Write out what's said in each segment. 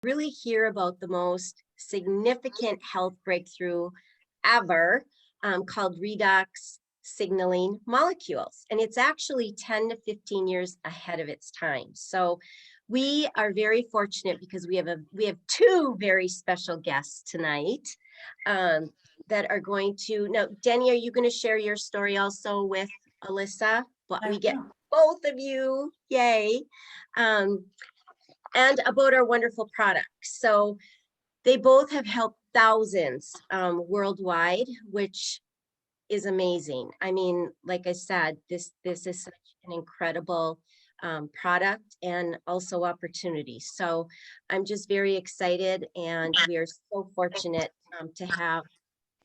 really hear about the most significant health breakthrough ever, called redox signaling molecules. And it's actually 10 to 15 years ahead of its time. So we are very fortunate because we have two very special guests tonight, um, that are going to now. Denny, are you going to share your story also with Alyssa? But I we get will. both of you, yay. Um, and about our wonderful products. So they both have helped thousands, worldwide, which is amazing. I mean, like I said, this is such an incredible, product and also opportunity. So I'm just very excited, and we are so fortunate, to have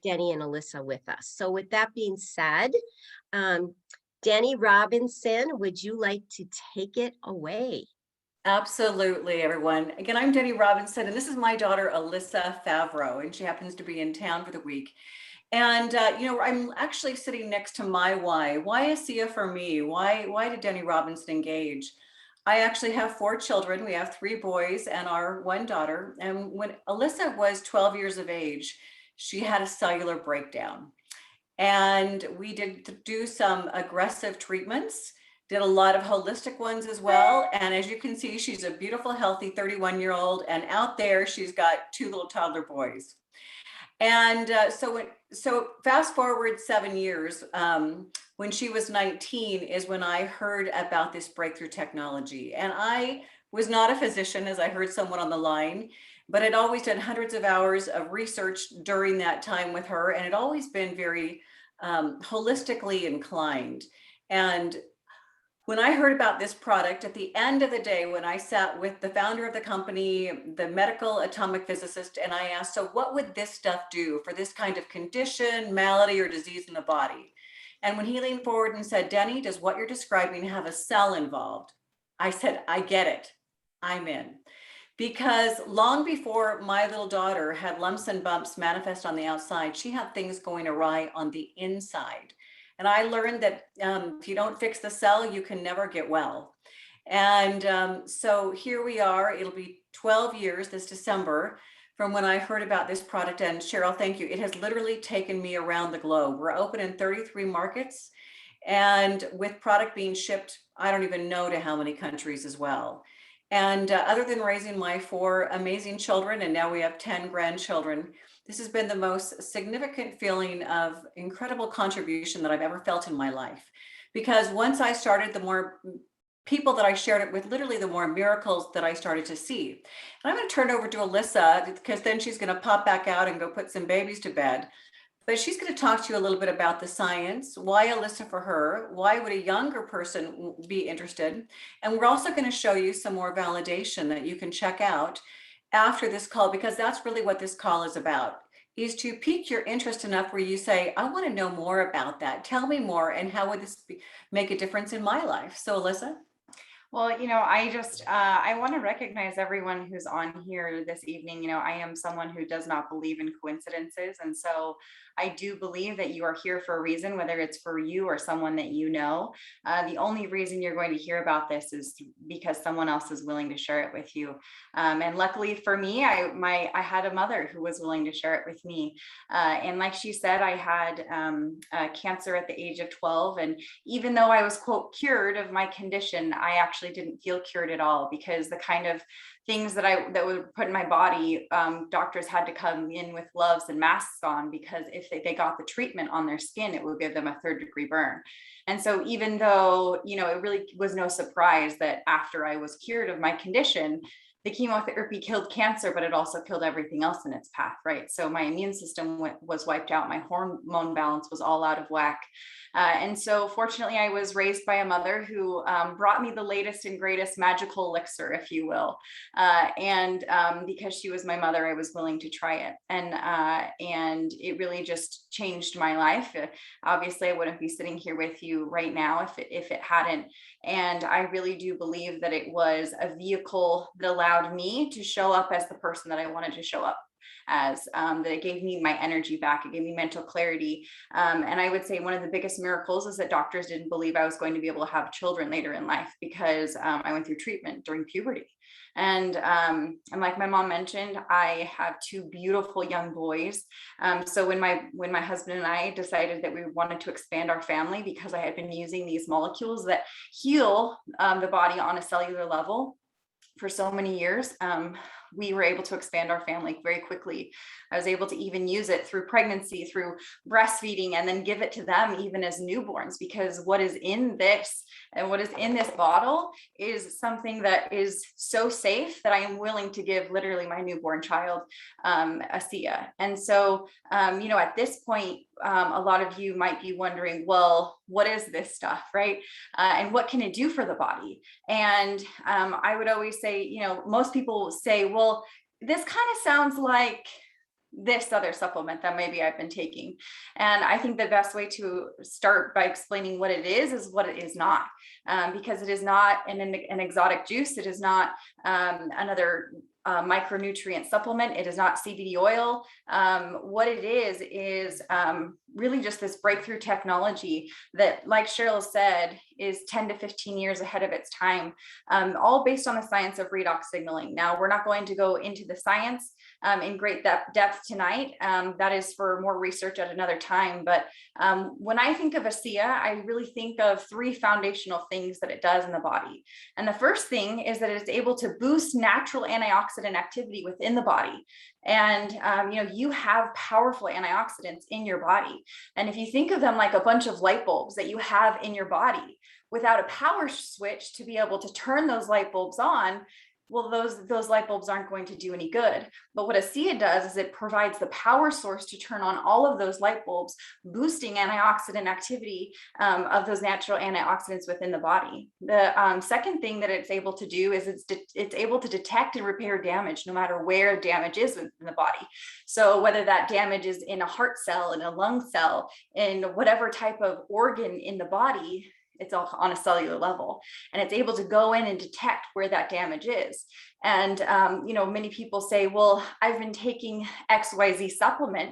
Denny and Alyssa with us. So with that being said, um, Denny Robinson, would you like to take it away? Absolutely, everyone. Again, I'm Denny Robinson, and this is my daughter, Alyssa Favreau, and she happens to be in town for the week. And I'm actually sitting next to my why. Why ASEA for me? Why did Denny Robinson engage? I actually have four children. We have three boys and our one daughter. And when Alyssa was 12 years of age, she had a cellular breakdown. And we did do some aggressive treatments, did a lot of holistic ones as well. And as you can see, she's a beautiful, healthy 31-year-old. And out there, she's got two little toddler boys. And so fast forward 7 years, when she was 19 is when I heard about this breakthrough technology. And I was not a physician, as I heard someone on the line, but I'd always done hundreds of hours of research during that time with her, and had always been very holistically inclined. And when I heard about this product, at the end of the day, when I sat with the founder of the company, the medical atomic physicist, and I asked, so what would this stuff do for this kind of condition, malady, or disease in the body? And when he leaned forward and said, Denny, does what you're describing have a cell involved? I said, I get it. I'm in. Because long before my little daughter had lumps and bumps manifest on the outside, she had things going awry on the inside. And I learned that if you don't fix the cell, you can never get well. And so here we are. It'll be 12 years this December from when I heard about this product. And Cheryl, thank you. It has literally taken me around the globe. We're open in 33 markets, and with product being shipped, I don't even know to how many countries as well. And other than raising my four amazing children, and now we have 10 grandchildren, this has been the most significant feeling of incredible contribution that I've ever felt in my life. Because once I started, the more people that I shared it with, literally the more miracles that I started to see. And I'm going to turn it over to Alyssa, because then she's going to pop back out and go put some babies to bed. But she's going to talk to you a little bit about the science, why Alyssa for her, why would a younger person be interested? And we're also going to show you some more validation that you can check out after this call, because that's really what this call is about, is to pique your interest enough where you say, I want to know more about that. Tell me more, and how would this make a difference in my life? So Alyssa? Well, I want to recognize everyone who's on here this evening. I am someone who does not believe in coincidences. And so I do believe that you are here for a reason, whether it's for you or someone that you know. The only reason you're going to hear about this is because someone else is willing to share it with you. And luckily for me, I had a mother who was willing to share it with me. And like she said, I had cancer at the age of 12. And even though I was, quote, cured of my condition, I actually didn't feel cured at all, because the kind of things that would put in my body, doctors had to come in with gloves and masks on, because if they got the treatment on their skin, it would give them a third-degree burn. And so even though, it really was no surprise that after I was cured of my condition, the chemotherapy killed cancer, but it also killed everything else in its path, right? So my immune system was wiped out. My hormone balance was all out of whack. And so fortunately, I was raised by a mother who brought me the latest and greatest magical elixir, if you will. And because she was my mother, I was willing to try it. And it really just changed my life. Obviously, I wouldn't be sitting here with you right now if it hadn't. And I really do believe that it was a vehicle that allowed me to show up as the person that I wanted to show up as, that it gave me my energy back. It gave me mental clarity. And I would say one of the biggest miracles is that doctors didn't believe I was going to be able to have children later in life, because I went through treatment during puberty. And like my mom mentioned, I have two beautiful young boys. So when my husband and I decided that we wanted to expand our family, because I had been using these molecules that heal the body on a cellular level for so many years, we were able to expand our family very quickly. I was able to even use it through pregnancy, through breastfeeding, and then give it to them even as newborns, because what is in this and what is in this bottle is something that is so safe that I am willing to give literally my newborn child ASEA. And so, at this point, a lot of you might be wondering, well, what is this stuff, right? And what can it do for the body? And I would always say, most people say, well, this kind of sounds like this other supplement that maybe I've been taking. And I think the best way to start by explaining what it is what it is not, because it is not an exotic juice. It is not another micronutrient supplement. It is not CBD oil. What it is really just this breakthrough technology that, like Cheryl said, is 10 to 15 years ahead of its time, all based on the science of redox signaling. Now, we're not going to go into the science in great depth tonight. That is for more research at another time. But when I think of ASEA, I really think of three foundational things that it does in the body. And the first thing is that it's able to boost natural antioxidant activity within the body. And, you have powerful antioxidants in your body. And if you think of them like a bunch of light bulbs that you have in your body, without a power switch to be able to turn those light bulbs on, well, those light bulbs aren't going to do any good. But what ASEA does is it provides the power source to turn on all of those light bulbs, boosting antioxidant activity of those natural antioxidants within the body. The second thing that it's able to do is it's able to detect and repair damage, no matter where damage is in the body. So whether that damage is in a heart cell, in a lung cell, in whatever type of organ in the body, it's all on a cellular level, and it's able to go in and detect where that damage is. And, many people say, well, I've been taking XYZ supplement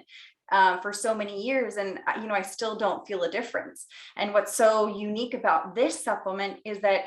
for so many years, and, I still don't feel a difference. And what's so unique about this supplement is that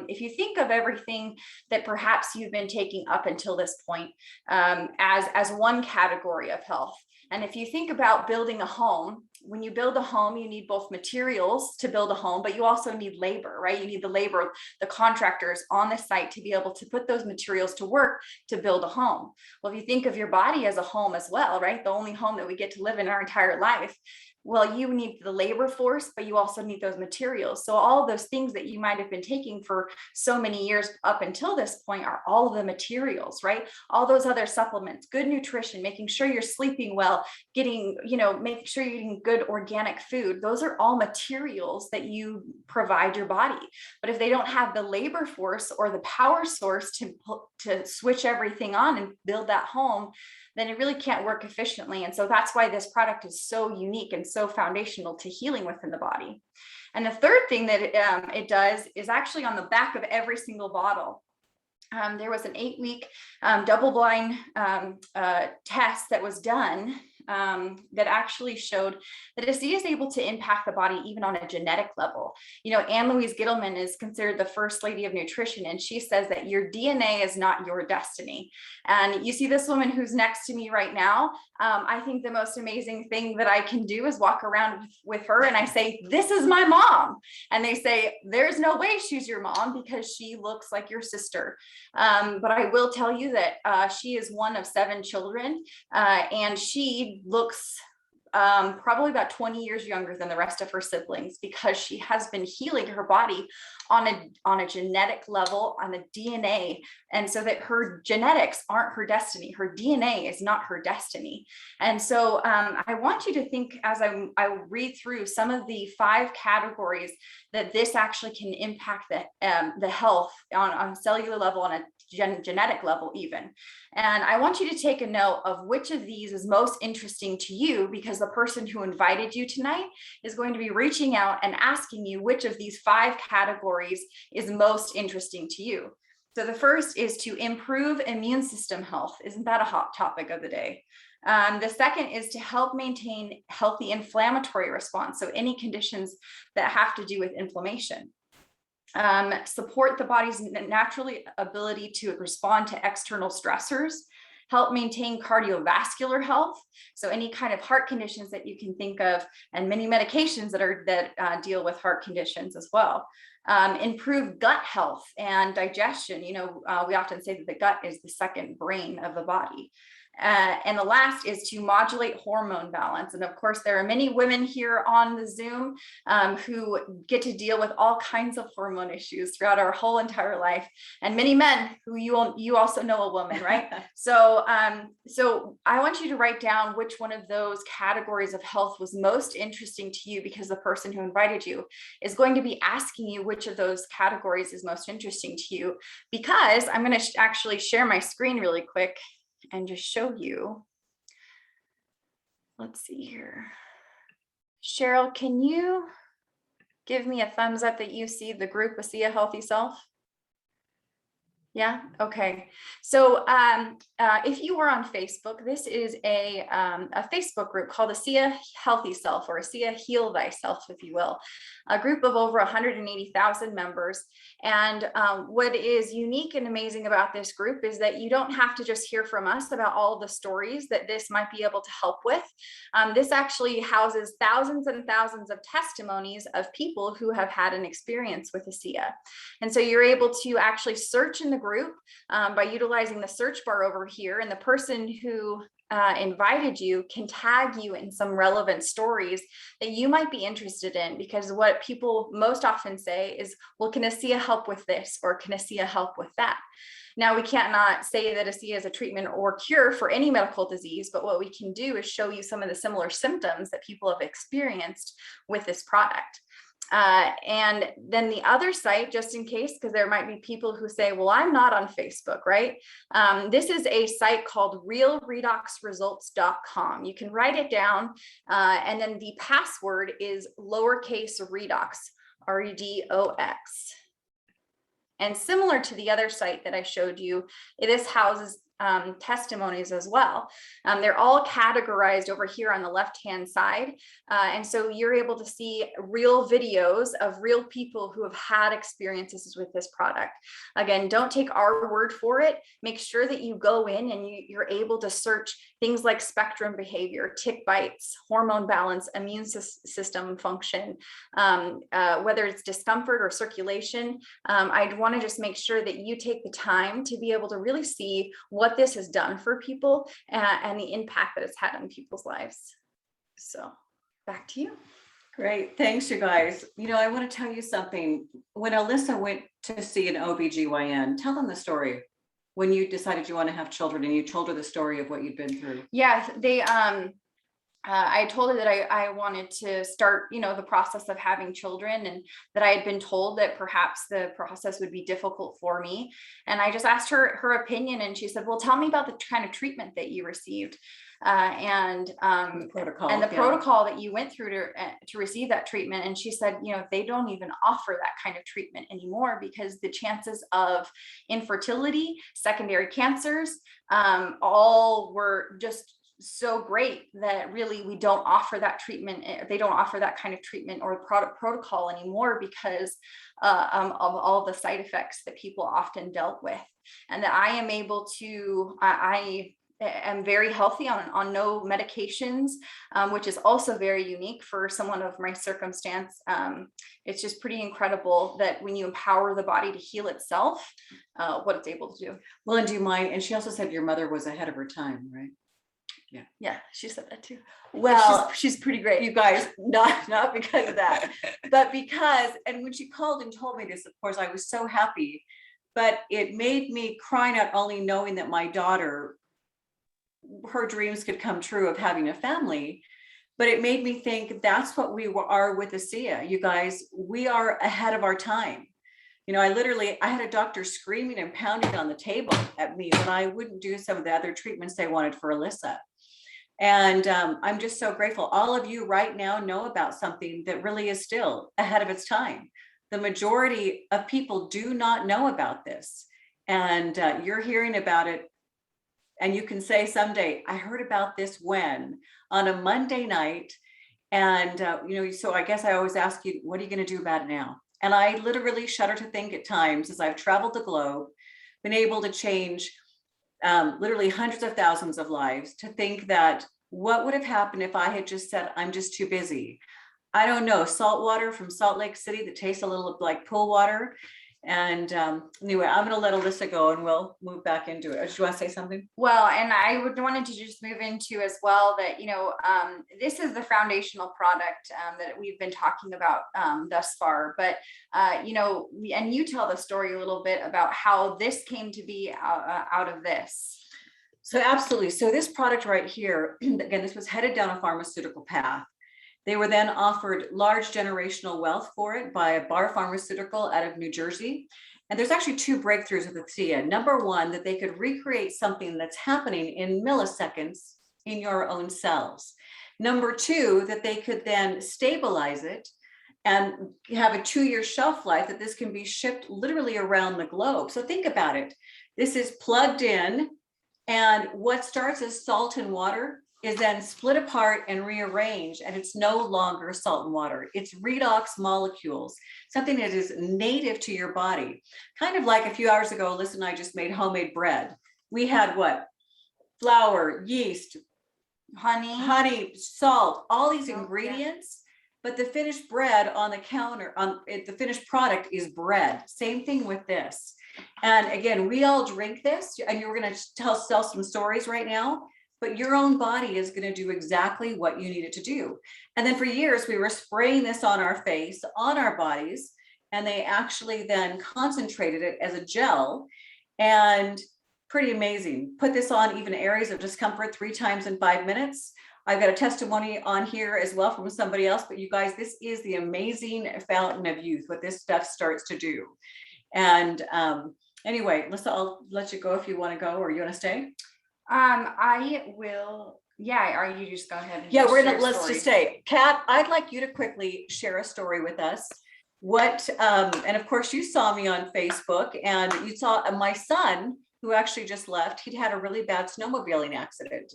if you think of everything that perhaps you've been taking up until this point as one category of health, and if you think about building a home, when you build a home, you need both materials to build a home, but you also need labor, right? You need the labor, the contractors on the site to be able to put those materials to work to build a home. Well, if you think of your body as a home as well, right? The only home that we get to live in our entire life. Well, you need the labor force, but you also need those materials. So all of those things that you might have been taking for so many years up until this point are all of the materials, right? All those other supplements, good nutrition, making sure you're sleeping well, making sure you're eating good organic food. Those are all materials that you provide your body. But if they don't have the labor force or the power source to switch everything on and build that home, then it really can't work efficiently. And so that's why this product is so unique and so foundational to healing within the body. And the third thing that it does is actually on the back of every single bottle. There was an 8-week double-blind test that was done that actually showed that ASEA is able to impact the body even on a genetic level. Anne Louise Gittleman is considered the first lady of nutrition, and she says that your DNA is not your destiny. And you see this woman who's next to me right now. I think the most amazing thing that I can do is walk around with her and I say, "This is my mom." And they say, "There's no way she's your mom because she looks like your sister." But I will tell you that she is one of 7 children, and she looks probably about 20 years younger than the rest of her siblings, because she has been healing her body on a genetic level, on the DNA. And so that her genetics aren't her destiny. Her DNA is not her destiny. And so I want you to think, as I read through some of the 5 categories that this actually can impact the health on a cellular level, on a genetic level even. And I want you to take a note of which of these is most interesting to you, because the person who invited you tonight is going to be reaching out and asking you which of these 5 categories is most interesting to you. So the first is to improve immune system health. Isn't that a hot topic of the day? The second is to help maintain healthy inflammatory response. So any conditions that have to do with inflammation. support the body's natural ability to respond to external stressors, help maintain cardiovascular health. So any kind of heart conditions that you can think of, and many medications that deal with heart conditions as well. Improve gut health and digestion. We often say that the gut is the second brain of the body. And the last is to modulate hormone balance. And of course, there are many women here on the Zoom who get to deal with all kinds of hormone issues throughout our whole entire life, and many men who you also know a woman, right? So I want you to write down which one of those categories of health was most interesting to you, because the person who invited you is going to be asking you which of those categories is most interesting to you. Because I'm going to actually share my screen really quick and just show you. Let's see here. Cheryl, can you give me a thumbs up that you see the group ASEA Healthy Self? Yeah. Okay. So if you are on Facebook, this is a Facebook group called ASEA Healthy Self, or ASEA Heal Thyself, if you will, a group of over 180,000 members. And what is unique and amazing about this group is that you don't have to just hear from us about all the stories that this might be able to help with. This actually houses thousands and thousands of testimonies of people who have had an experience with ASEA. And so you're able to actually search in the group by utilizing the search bar over here, and the person who invited you can tag you in some relevant stories that you might be interested in, because what people most often say is, well, can ASEA help with this, or can ASEA help with that? Now, we can't not say that ASEA is a treatment or cure for any medical disease, but what we can do is show you some of the similar symptoms that people have experienced with this product. And then the other site, just in case, because there might be people who say, well, I'm not on Facebook, right? This is a site called realredoxresults.com. You can write it down. And then the password is lowercase redox, REDOX. And similar to the other site that I showed you, this houses testimonies as well. They're all categorized over here on the left-hand side. And so you're able to see real videos of real people who have had experiences with this product. Again, don't take our word for it. Make sure that you go in and you're able to search things like spectrum behavior, tick bites, hormone balance, immune system function, whether it's discomfort or circulation. I'd want to just make sure that you take the time to be able to really see what this has done for people and the impact that it's had on people's lives. So back to you. Great. Thanks, you guys. I want to tell you something. When Alyssa went to see an OBGYN, tell them the story. When you decided you want to have children and you told her the story of what you'd been through. Yeah, I told her that I wanted to start, the process of having children, and that I had been told that perhaps the process would be difficult for me. And I just asked her opinion, and she said, well, tell me about the kind of treatment that you received. And the protocol that you went through to receive that treatment. And she said, they don't even offer that kind of treatment anymore, because the chances of infertility, secondary cancers, all were just so great that really we don't offer that treatment. They don't offer that kind of treatment or protocol anymore, because of all the side effects that people often dealt with. And that I am able to, I am very healthy on no medications, which is also very unique for someone of my circumstance. It's just pretty incredible that when you empower the body to heal itself, what it's able to do. Well, and do you mind? And she also said your mother was ahead of her time, right? Yeah, she said that too. Well, she's pretty great. You guys, not because of that, but because, and when she called and told me this, of course, I was so happy, but it made me cry, not only knowing that my daughter, her dreams could come true of having a family, but it made me think that's what we are with ASEA. You guys, we are ahead of our time. I had a doctor screaming and pounding on the table at me when I wouldn't do some of the other treatments they wanted for Alyssa. And I'm just so grateful. All of you right now know about something that really is still ahead of its time. The majority of people do not know about this. And you're hearing about it. And you can say someday, I heard about this when? On a Monday night. And, so I guess I always ask you, what are you going to do about it now? And I literally shudder to think at times, as I've traveled the globe, been able to change literally hundreds of thousands of lives, to think that what would have happened if I had just said, I'm just too busy. I don't know, salt water from Salt Lake City that tastes a little like pool water. And anyway, I'm going to let Alyssa go and we'll move back into it. Do you want to say something? Well, and I wanted to just move into as well that, this is the foundational product that we've been talking about thus far. But, and you tell the story a little bit about how this came to be out of this. So absolutely. So this product right here, again, this was headed down a pharmaceutical path. They were then offered large generational wealth for it by a bar pharmaceutical out of New Jersey. And there's actually two breakthroughs with ASEA. Number one, that they could recreate something that's happening in milliseconds in your own cells. Number two, that they could then stabilize it and have a 2-year shelf life, that this can be shipped literally around the globe. So think about it. This is plugged in, and what starts as salt and water is then split apart and rearranged, and it's no longer salt and water. It's redox molecules, something that is native to your body. Kind of like a few hours ago, Alyssa and I just made homemade bread. We had what? Flour, yeast, honey, salt, all these ingredients, but the finished bread on the counter, the finished product is bread. Same thing with this. And again, we all drink this, and you're going to tell some stories right now, but your own body is going to do exactly what you need it to do. And then for years, we were spraying this on our face, on our bodies, and they actually then concentrated it as a gel, and pretty amazing. Put this on even areas of discomfort 3 times in 5 minutes. I've got a testimony on here as well from somebody else, but you guys, this is the amazing fountain of youth, what this stuff starts to do. And anyway, Alyssa, I'll let you go if you want to go, or you want to stay? I will. Yeah. Are you just go ahead? And yeah, let's just say, Kat, I'd like you to quickly share a story with us. And of course you saw me on Facebook, and you saw my son, who actually just left. He'd had a really bad snowmobiling accident,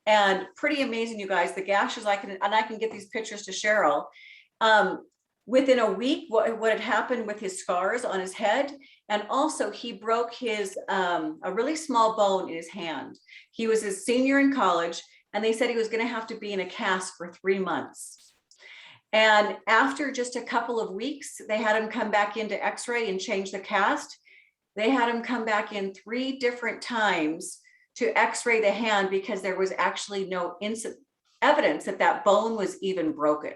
and pretty amazing, you guys, the gashes I can get these pictures to Cheryl. Within a week, what had happened with his scars on his head. And also he broke his, a really small bone in his hand. He was a senior in college, and they said he was going to have to be in a cast for 3 months. And after just a couple of weeks, they had him come back into x-ray and change the cast. They had him come back in 3 different times to x-ray the hand, because there was actually no evidence that that bone was even broken.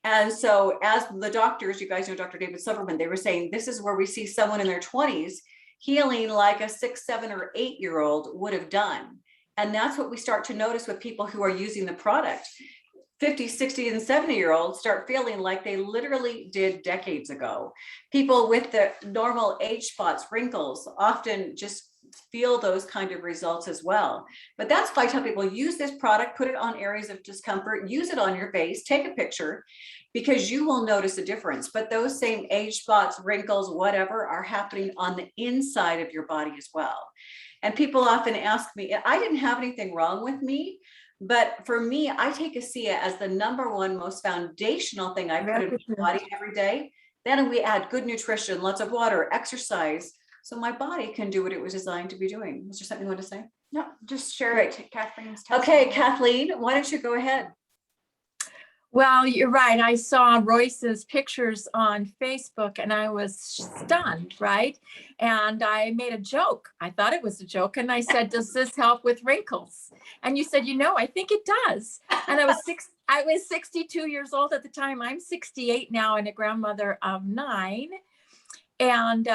And so as the doctors, you guys know Dr. David Silverman, they were saying, this is where we see someone in their 20s healing like a 6, 7, or 8-year-old would have done. And that's what we start to notice with people who are using the product. 50, 60, and 70-year-olds start feeling like they literally did decades ago. People with the normal age spots, wrinkles, often just feel those kind of results as well. But that's why I tell people, use this product, put it on areas of discomfort, use it on your face, take a picture, because you will notice a difference. But those same age spots, wrinkles, whatever, are happening on the inside of your body as well. And people often ask me, I didn't have anything wrong with me, but for me, I take ASEA as the #1 most foundational thing I put in my body every day. Then we add good nutrition, lots of water, exercise, so my body can do what it was designed to be doing. Was there something you want to say? No, just share it to Kathleen's testimony. Okay, Kathleen, why don't you go ahead? Well, you're right. I saw Royce's pictures on Facebook and I was stunned, right? And I made a joke. I thought it was a joke. And I said, does this help with wrinkles? And you said, I think it does. And I was 62 years old at the time. I'm 68 now and a grandmother of 9. And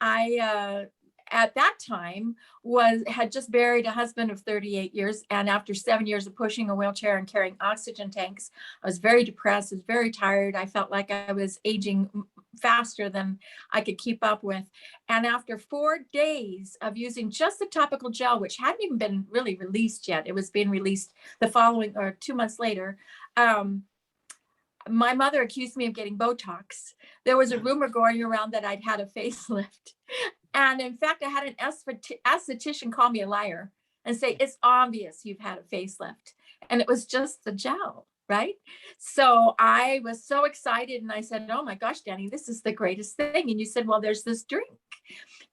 I at that time had just buried a husband of 38 years. And after 7 years of pushing a wheelchair and carrying oxygen tanks, I was very depressed, I was very tired. I felt like I was aging faster than I could keep up with. And after 4 days of using just the topical gel, which hadn't even been really released yet, it was being released the following or 2 months later, my mother accused me of getting Botox. There was a rumor going around that I'd had a facelift. And in fact, I had an esthetician call me a liar and say, it's obvious you've had a facelift. And it was just the gel. right? So I was so excited and I said, oh my gosh, Danny, this is the greatest thing. And you said, well, there's this drink.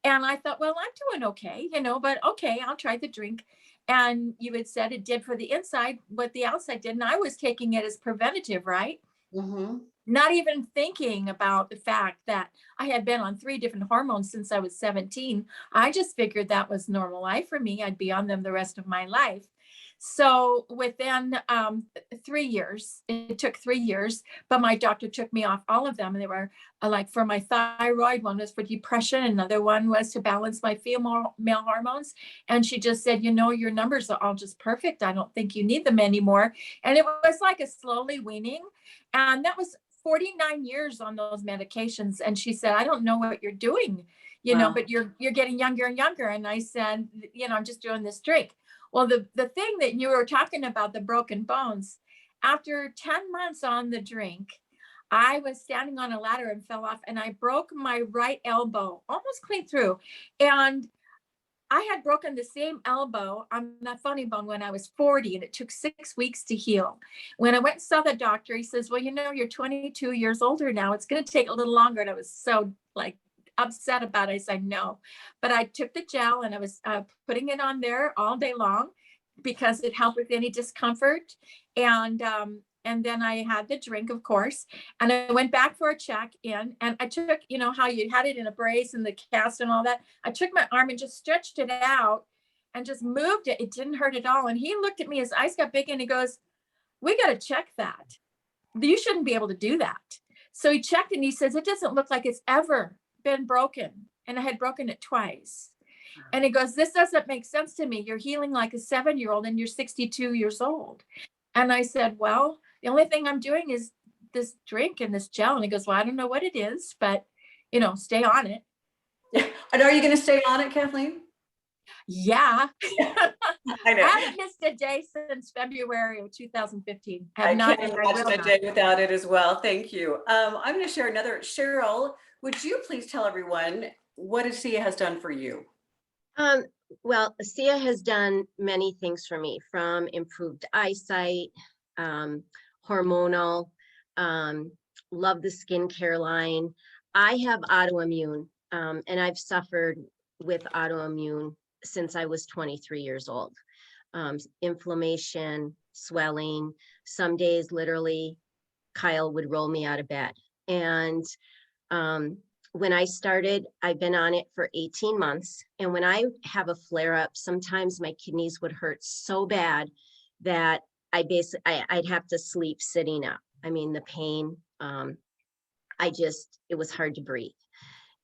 And I thought, well, I'm doing okay, but okay, I'll try the drink. And you had said it did for the inside what the outside did. And I was taking it as preventative, right? Mhm. Not even thinking about the fact that I had been on 3 different hormones since I was 17. I just figured that was normal life for me. I'd be on them the rest of my life. So within 3 years, it took 3 years, but my doctor took me off all of them. And they were like for my thyroid, one was for depression, another one was to balance my female male hormones. And she just said, your numbers are all just perfect. I don't think you need them anymore. And it was like a slowly weaning. And that was 49 years on those medications. And she said, I don't know what you're doing, Wow. but you're getting younger and younger. And I said, I'm just doing this drink. Well, the thing that you were talking about, the broken bones, after 10 months on the drink, I was standing on a ladder and fell off and I broke my right elbow almost clean through. And I had broken the same elbow on that funny bone when I was 40, and it took 6 weeks to heal. When I went and saw the doctor, he says, well, you're 22 years older now. It's going to take a little longer. And I was so upset about it. I said, no, but I took the gel and I was putting it on there all day long because it helped with any discomfort. And then I had the drink, of course, and I went back for a check in and I took, how you had it in a brace and the cast and all that. I took my arm and just stretched it out and just moved it. It didn't hurt at all. And he looked at me, his eyes got big and he goes, we got to check that. You shouldn't be able to do that. So he checked and he says, it doesn't look like it's ever been broken. And I had broken it twice. And he goes, this doesn't make sense to me. You're healing like a 7-year-old and you're 62 years old. And I said, well, the only thing I'm doing is this drink and this gel. And he goes, well, I don't know what it is, but, stay on it. And are you going to stay on it, Kathleen? Yeah. I know. I haven't missed a day since February of 2015. I can't imagine a day without it as well. Thank you. I'm going to share another. Cheryl, would you please tell everyone what ASEA has done for you? Well, ASEA has done many things for me, from improved eyesight, hormonal, love the skincare line. I have autoimmune, and I've suffered with autoimmune since I was 23 years old. Inflammation, swelling, some days literally Kyle would roll me out of bed. And when I started, I've been on it for 18 months. And when I have a flare up, sometimes my kidneys would hurt so bad that I'd have to sleep sitting up. I mean, the pain, it was hard to breathe.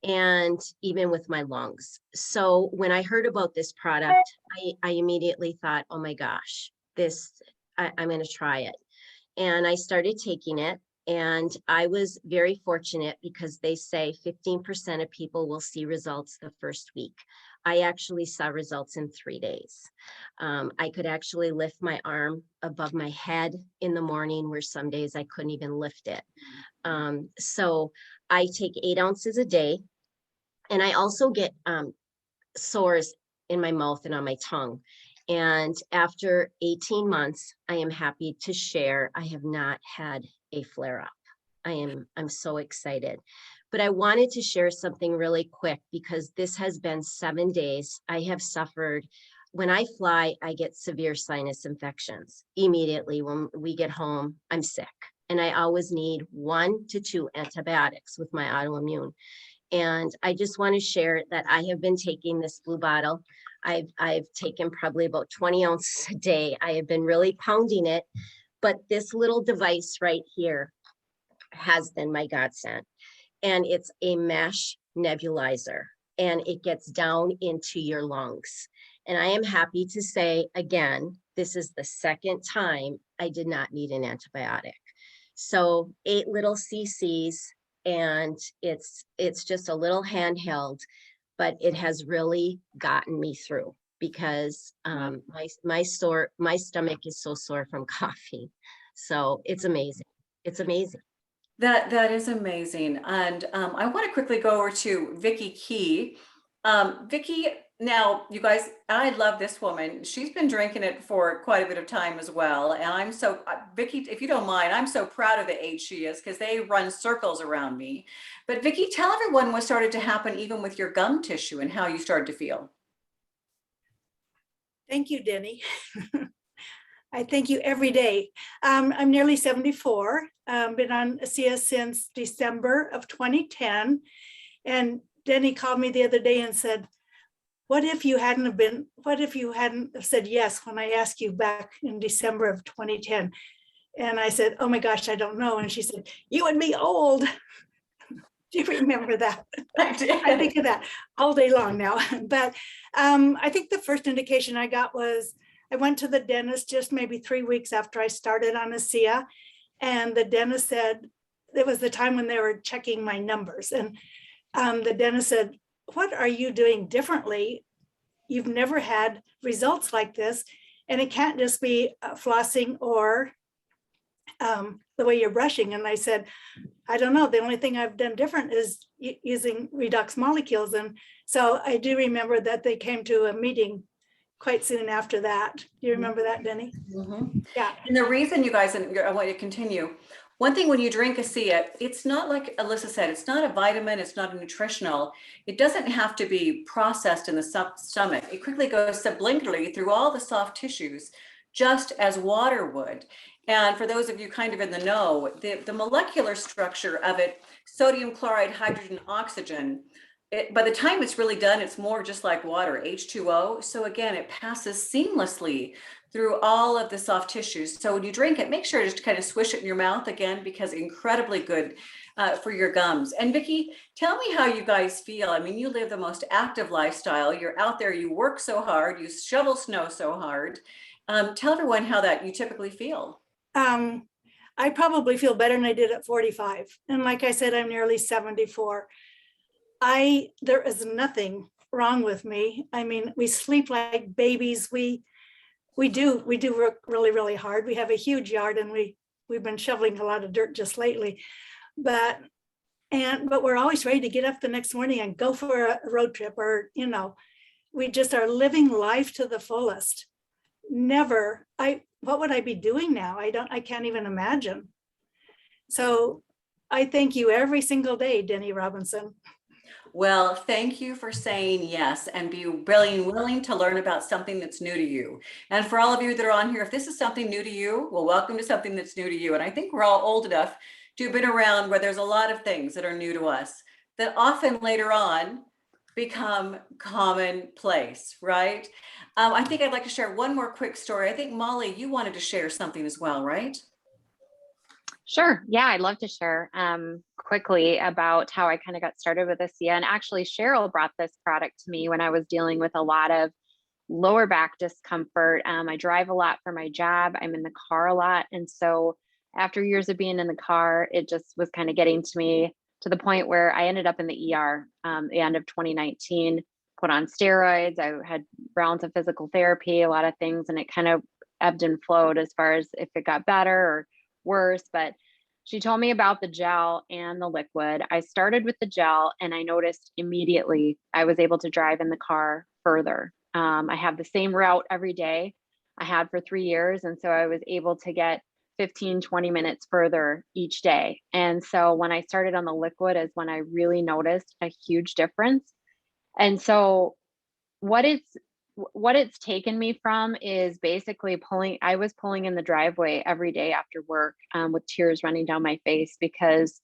And even with my lungs. So when I heard about this product, I immediately thought, oh my gosh, I'm going to try it. And I started taking it. And I was very fortunate because they say 15% of people will see results the first week. I actually saw results in 3 days. I could actually lift my arm above my head in the morning, where some days I couldn't even lift it. So I take 8 ounces a day. And I also get sores in my mouth and on my tongue. And after 18 months, I am happy to share I have not had a flare up. I'm so excited. But I wanted to share something really quick because this has been 7 days. I have suffered. When I fly, I get severe sinus infections. Immediately when we get home, I'm sick. And I always need 1 to 2 antibiotics with my autoimmune. And I just want to share that I have been taking this blue bottle. I've taken probably about 20 ounces a day. I have been really pounding it, but this little device right here has been my godsend. And it's a mesh nebulizer, and it gets down into your lungs. And I am happy to say, again, this is the second time I did not need an antibiotic. So 8 little cc's, and it's just a little handheld, but it has really gotten me through because my stomach is so sore from coffee. So it's amazing. It's amazing. That is amazing. And I want to quickly go over to Vicki Key. Vicki, Now, you guys, I love this woman. She's been drinking it for quite a bit of time as well. And I'm so, Vicky, if you don't mind, I'm so proud of the age she is because they run circles around me. But Vicky, tell everyone what started to happen even with your gum tissue and how you started to feel. Thank you, Denny. I thank you every day. I'm nearly 74, been on ASEA since December of 2010. And Denny called me the other day and said, what if you hadn't have said yes when I asked you back in December of 2010? And I said, oh my gosh, I don't know. And she said, you and me old. Do you remember that? I did. I think of that all day long now. But I think the first indication I got was I went to the dentist just maybe 3 weeks after I started on ASEA. And the dentist said, it was the time when they were checking my numbers. And the dentist said, what are you doing differently? You've never had results like this. And it can't just be flossing or the way you're brushing. And I said, I don't know. The only thing I've done different is using redox molecules. And so I do remember that they came to a meeting quite soon after that. Do you remember that, Denny? Mm-hmm. Yeah. And the reason, you guys, and I want you to continue. One thing, when you drink ASEA, it's not like Alyssa said, it's not a vitamin, it's not a nutritional. It doesn't have to be processed in the stomach. It quickly goes sublingually through all the soft tissues, just as water would. And for those of you kind of in the know, the molecular structure of it, sodium chloride, hydrogen, oxygen, by the time it's really done, it's more just like water, H2O. So again, it passes seamlessly through all of the soft tissues. So when you drink it, make sure to just kind of swish it in your mouth again, because incredibly good for your gums. And Vicky, tell me how you guys feel. I mean, you live the most active lifestyle. You're out there, you work so hard, you shovel snow so hard. Tell everyone how that you typically feel. I probably feel better than I did at 45. And like I said, I'm nearly 74. There is nothing wrong with me. I mean, we sleep like babies. We do work really, really hard. We have a huge yard and we've been shoveling a lot of dirt just lately, but we're always ready to get up the next morning and go for a road trip, or, we just are living life to the fullest. What would I be doing now? I can't even imagine. So I thank you every single day, Denny Robinson. Well, thank you for saying yes and being willing to learn about something that's new to you. And for all of you that are on here, if this is something new to you, well, welcome to something that's new to you. And I think we're all old enough to have been around where there's a lot of things that are new to us that often later on become commonplace, right? I think I'd like to share one more quick story. I think Molly, you wanted to share something as well, right? Sure. Yeah, I'd love to share quickly about how I kind of got started with ASEA. And actually, Cheryl brought this product to me when I was dealing with a lot of lower back discomfort. I drive a lot for my job. I'm in the car a lot. And so after years of being in the car, it just was kind of getting to me to the point where I ended up in the ER the end of 2019, put on steroids. I had rounds of physical therapy, a lot of things, and it kind of ebbed and flowed as far as if it got better or worse. But she told me about the gel and the liquid. I started with the gel and I noticed immediately I was able to drive in the car further. I have the same route every day I had for 3 years. And so I was able to get 15, 20 minutes further each day. And so when I started on the liquid is when I really noticed a huge difference. And so what it's taken me from is basically I was pulling in the driveway every day after work with tears running down my face, because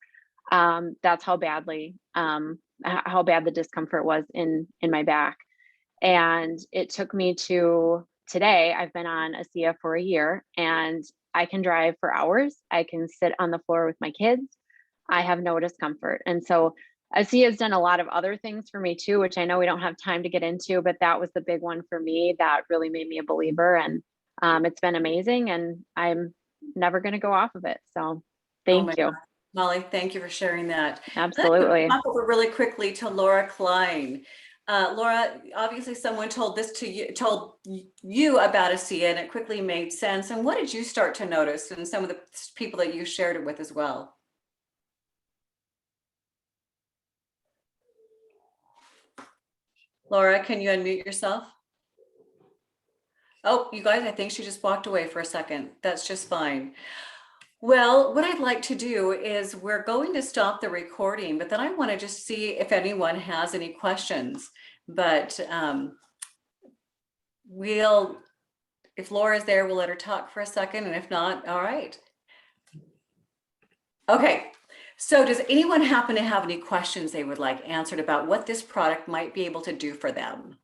that's how bad the discomfort was in my back. And it took me to today. I've been on ASEA for a year and I can drive for hours. I can sit on the floor with my kids. I have no discomfort. And so ASEA has done a lot of other things for me too, which I know we don't have time to get into, but that was the big one for me that really made me a believer. And it's been amazing and I'm never going to go off of it. So thank you. God. Molly, thank you for sharing that. Absolutely. Let's over really quickly to Laura Klein. Laura, obviously someone told you about ASEA and it quickly made sense. And what did you start to notice in some of the people that you shared it with as well? Laura, can you unmute yourself? Oh, you guys, I think she just walked away for a second. That's just fine. Well, what I'd like to do is we're going to stop the recording, but then I want to just see if anyone has any questions. But if Laura's there, we'll let her talk for a second. And if not, all right. Okay. So does anyone happen to have any questions they would like answered about what this product might be able to do for them?